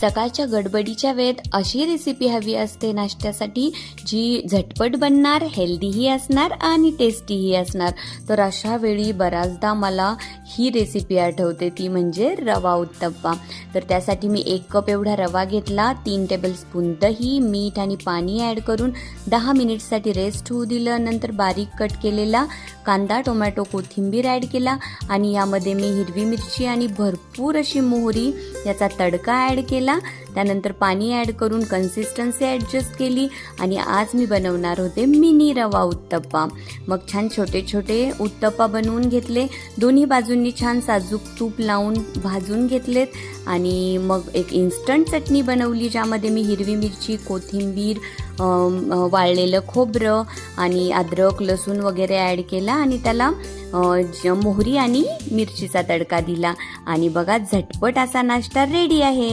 सकाळच्या गडबडीच्या वेळेत अशी रेसिपी हवी असते नाश्त्यासाठी जी झटपट बनणार, हेल्दीही असणार आणि टेस्टीही असणार. तर अशा वेळी बऱ्याचदा मला ही रेसिपी आठवते, ती म्हणजे रवा उत्तप्पा. तर त्यासाठी मी 1 कप एवढा रवा घेतला, 3 टेबलस्पून दही, मीठ आणि पाणी ॲड करून 10 मिनिटसाठी रेस्ट होऊ दिलं. नंतर बारीक कट केलेला कांदा, टोमॅटो, कोथिंबीर ॲड केला आणि यामध्ये मी हिरवी मिरची आणि भरपूर अशी मोहरी याचा तडका ॲड केला. त्यानंतर पाणी ॲड करून कन्सिस्टन्सी ॲडजस्ट केली आणि आज मी बनवणार होते मिनी रवा उत्तप्पा. मग छान छोटे छोटे उत्तप्पा बनवून घेतले, दोन्ही बाजूंनी छान साजूक तूप लावून भाजून घेतलेत आणि मग एक इन्स्टंट चटणी बनवली ज्यामध्ये मी हिरवी मिरची, कोथिंबीर, वाळलेलं खोबरं आणि अद्रक, लसूण वगैरे ॲड केला आणि त्याला मोहरी आणि मिरचीचा तडका दिला आणि बघा झटपट असा नाश्ता रेडी आहे.